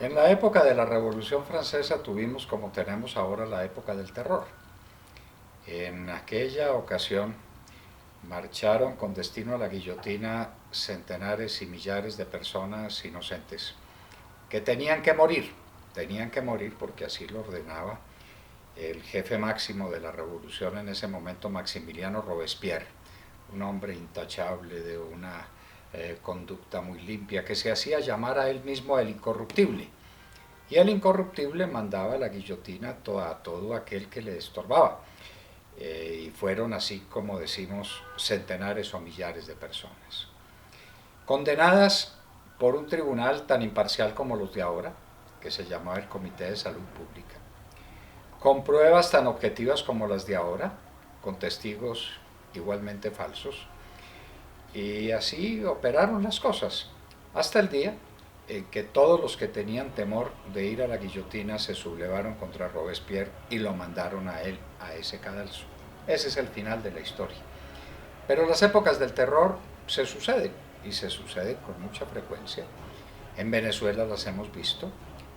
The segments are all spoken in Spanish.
En la época de la Revolución Francesa tuvimos, como tenemos ahora, la época del terror. En aquella ocasión marcharon con destino a la guillotina centenares y millares de personas inocentes que tenían que morir porque así lo ordenaba el jefe máximo de la revolución en ese momento, Maximiliano Robespierre, un hombre intachable de una conducta muy limpia, que se hacía llamar a él mismo el incorruptible. Y el incorruptible mandaba la guillotina a todo aquel que le estorbaba. Y fueron, así como decimos, centenares o millares de personas. Condenadas por un tribunal tan imparcial como los de ahora, que se llamaba el Comité de Salud Pública, con pruebas tan objetivas como las de ahora, con testigos igualmente falsos, y así operaron las cosas, hasta el día en que todos los que tenían temor de ir a la guillotina se sublevaron contra Robespierre y lo mandaron a él, a ese cadalso. Ese es el final de la historia. Pero las épocas del terror se suceden, y se suceden con mucha frecuencia. En Venezuela las hemos visto,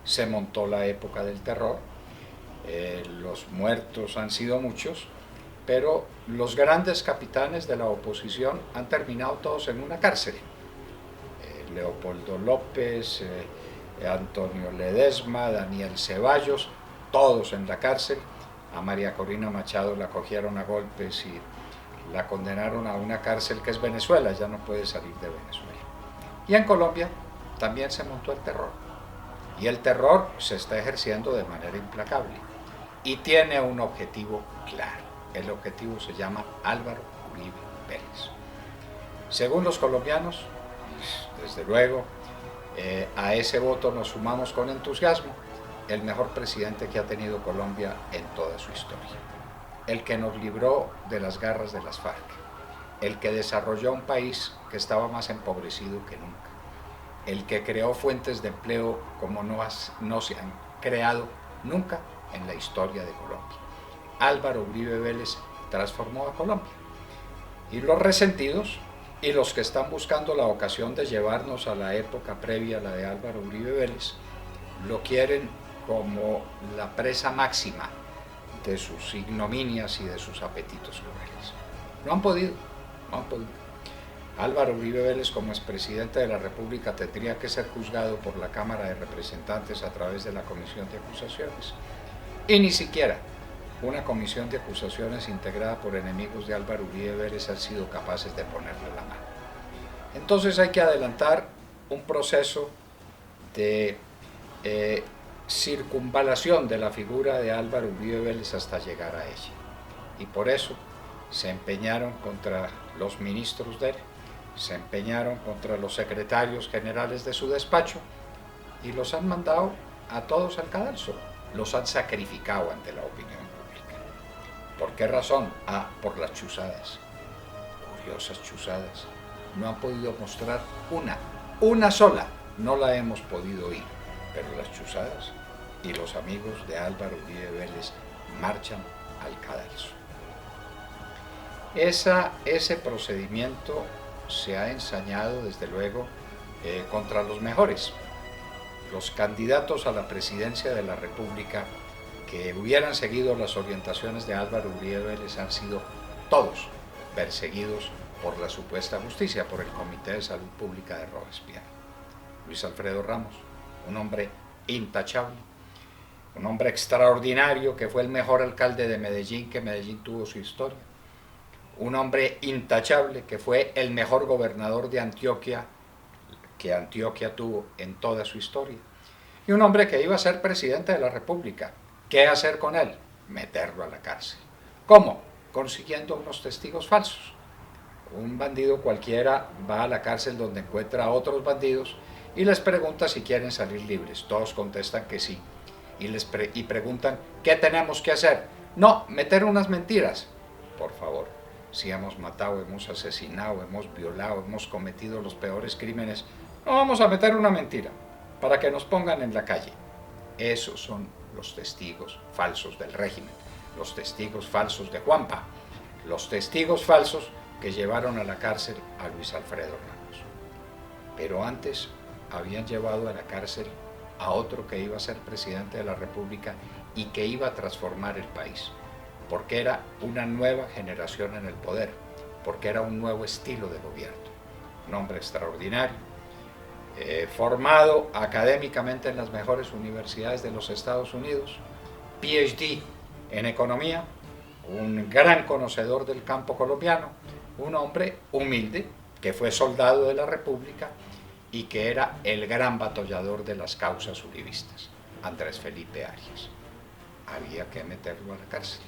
se montó la época del terror, los muertos han sido muchos, pero los grandes capitanes de la oposición han terminado todos en una cárcel. Leopoldo López, Antonio Ledesma, Daniel Ceballos, todos en la cárcel. A María Corina Machado la cogieron a golpes y la condenaron a una cárcel que es Venezuela, ya no puede salir de Venezuela. Y en Colombia también se montó el terror. Y el terror se está ejerciendo de manera implacable. Y tiene un objetivo claro. El objetivo se llama Álvaro Uribe Vélez. Según los colombianos, desde luego, a ese voto nos sumamos con entusiasmo, el mejor presidente que ha tenido Colombia en toda su historia. El que nos libró de las garras de las FARC, el que desarrolló un país que estaba más empobrecido que nunca, el que creó fuentes de empleo como no se han creado nunca en la historia de Colombia. Álvaro Uribe Vélez transformó a Colombia. Y los resentidos y los que están buscando la ocasión de llevarnos a la época previa a la de Álvaro Uribe Vélez, lo quieren como la presa máxima de sus ignominias y de sus apetitos crueles. No han podido. Álvaro Uribe Vélez, como expresidente de la República, tendría que ser juzgado por la Cámara de Representantes a través de la Comisión de Acusaciones. Y ni siquiera una comisión de acusaciones integrada por enemigos de Álvaro Uribe Vélez han sido capaces de ponerle la mano. Entonces hay que adelantar un proceso de circunvalación de la figura de Álvaro Uribe Vélez hasta llegar a ella. Y por eso se empeñaron contra los ministros de él, se empeñaron contra los secretarios generales de su despacho y los han mandado a todos al cadalso, los han sacrificado ante la opinión pública. ¿Por qué razón? Por las chuzadas, curiosas chuzadas. No han podido mostrar una sola, no la hemos podido oír, pero las chuzadas y los amigos de Álvaro Uribe Vélez marchan al cadalso. Ese procedimiento se ha ensañado, desde luego, contra los mejores. Los candidatos a la presidencia de la República que hubieran seguido las orientaciones de Álvaro Uribe Vélez han sido todos perseguidos por la supuesta justicia, por el Comité de Salud Pública de Robespierre. Luis Alfredo Ramos, un hombre intachable, un hombre extraordinario que fue el mejor alcalde de Medellín que Medellín tuvo su historia, un hombre intachable que fue el mejor gobernador de Antioquia que Antioquia tuvo en toda su historia, y un hombre que iba a ser presidente de la República. ¿Qué hacer con él? Meterlo a la cárcel. ¿Cómo? Consiguiendo unos testigos falsos. Un bandido cualquiera va a la cárcel donde encuentra a otros bandidos y les pregunta si quieren salir libres. Todos contestan que sí. Y preguntan, ¿qué tenemos que hacer? No, meter unas mentiras. Por favor, si hemos matado, hemos asesinado, hemos violado, hemos cometido los peores crímenes, no vamos a meter una mentira para que nos pongan en la calle. Esos son los testigos falsos del régimen, los testigos falsos de Juanpa, los testigos falsos que llevaron a la cárcel a Luis Alfredo Ramos. Pero antes habían llevado a la cárcel a otro que iba a ser presidente de la República y que iba a transformar el país, porque era una nueva generación en el poder, porque era un nuevo estilo de gobierno. Un hombre extraordinario, formado académicamente en las mejores universidades de los Estados Unidos, PhD en economía, un gran conocedor del campo colombiano, un hombre humilde que fue soldado de la República y que era el gran batallador de las causas uribistas, Andrés Felipe Arias. Había que meterlo a la cárcel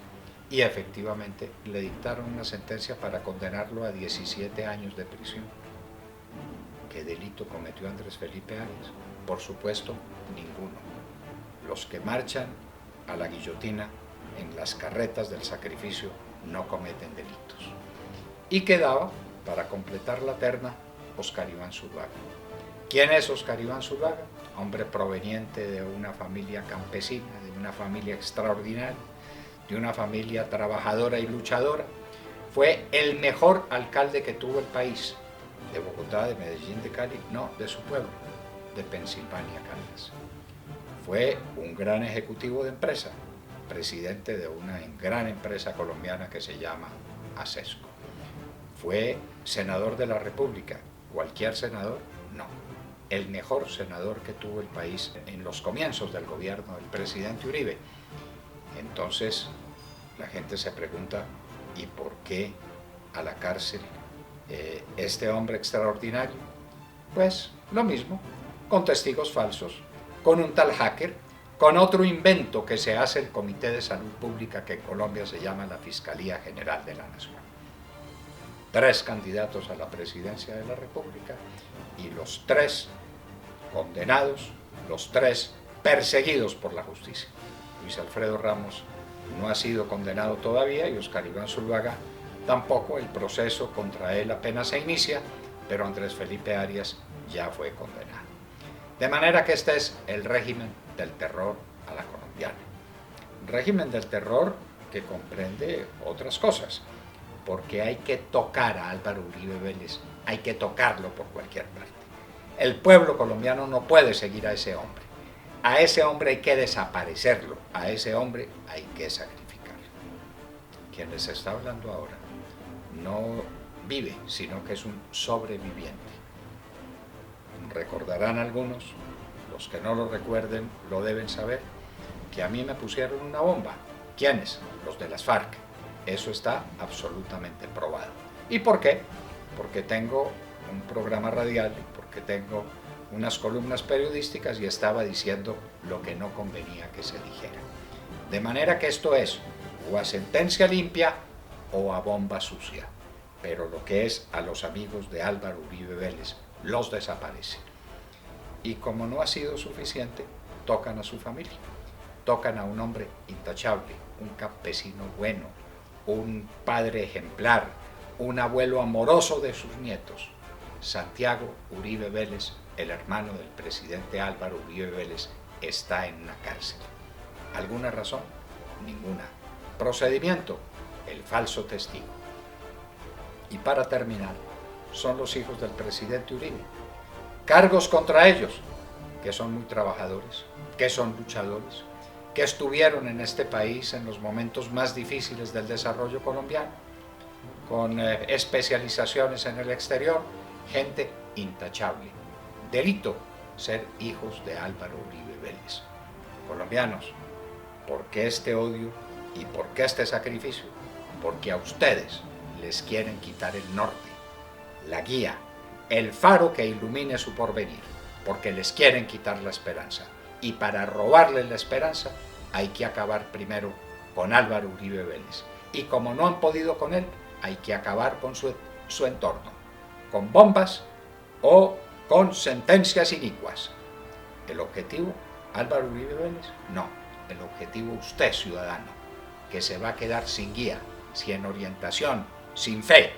y efectivamente le dictaron una sentencia para condenarlo a 17 años de prisión. ¿Qué delito cometió Andrés Felipe Arias? Por supuesto, ninguno. Los que marchan a la guillotina en las carretas del sacrificio no cometen delitos. Y quedaba, para completar la terna, Óscar Iván Zuluaga. ¿Quién es Óscar Iván Zuluaga? Hombre proveniente de una familia campesina, de una familia extraordinaria, de una familia trabajadora y luchadora. Fue el mejor alcalde que tuvo el país, de Bogotá, de Medellín, de Cali, no, de su pueblo, de Pensilvania, Kansas. Fue un gran ejecutivo de empresa, presidente de una gran empresa colombiana que se llama Acesco. Fue senador de la República. ¿Cualquier senador? No. El mejor senador que tuvo el país en los comienzos del gobierno del presidente Uribe. Entonces, la gente se pregunta, ¿y por qué a la cárcel este hombre extraordinario? Pues lo mismo, con testigos falsos, con un tal hacker, con otro invento que se hace el Comité de Salud Pública, que en Colombia se llama la Fiscalía General de la Nación. 3 candidatos a la presidencia de la República y los 3 condenados, los 3 perseguidos por la justicia. Luis Alfredo Ramos no ha sido condenado todavía y Óscar Iván Zuluaga tampoco. El proceso contra él apenas se inicia, pero Andrés Felipe Arias ya fue condenado. De manera que este es el régimen del terror a la colombiana. Un régimen del terror que comprende otras cosas, porque hay que tocar a Álvaro Uribe Vélez, hay que tocarlo por cualquier parte. El pueblo colombiano no puede seguir a ese hombre. A ese hombre hay que desaparecerlo, a ese hombre hay que sacrificarlo. Quien les está hablando ahora no vive, sino que es un sobreviviente. Recordarán algunos, los que no lo recuerden lo deben saber, que a mí me pusieron una bomba. ¿Quiénes? Los de las FARC. Eso está absolutamente probado. ¿Y por qué? Porque tengo un programa radial, porque tengo unas columnas periodísticas y estaba diciendo lo que no convenía que se dijera. De manera que esto es o a sentencia limpia o a bomba sucia. Pero lo que es a los amigos de Álvaro Uribe Vélez, los desaparece. Y como no ha sido suficiente, tocan a su familia. Tocan a un hombre intachable, un campesino bueno, un padre ejemplar, un abuelo amoroso de sus nietos. Santiago Uribe Vélez, el hermano del presidente Álvaro Uribe Vélez, está en una cárcel. ¿Alguna razón? Ninguna. Procedimiento: el falso testigo. Y para terminar, son los hijos del presidente Uribe. Cargos contra ellos, que son muy trabajadores, que son luchadores, que estuvieron en este país en los momentos más difíciles del desarrollo colombiano, con especializaciones en el exterior, gente intachable. Delito ser hijos de Álvaro Uribe Vélez. Colombianos, ¿por qué este odio y por qué este sacrificio? Porque a ustedes les quieren quitar el norte, la guía, el faro que ilumine su porvenir, porque les quieren quitar la esperanza. Y para robarles la esperanza hay que acabar primero con Álvaro Uribe Vélez. Y como no han podido con él, hay que acabar con su entorno, con bombas o con sentencias inicuas. ¿El objetivo, Álvaro Uribe Vélez? No, el objetivo usted, ciudadano, que se va a quedar sin guía, sin orientación, sin fe,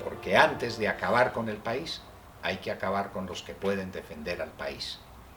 porque antes de acabar con el país, hay que acabar con los que pueden defender al país.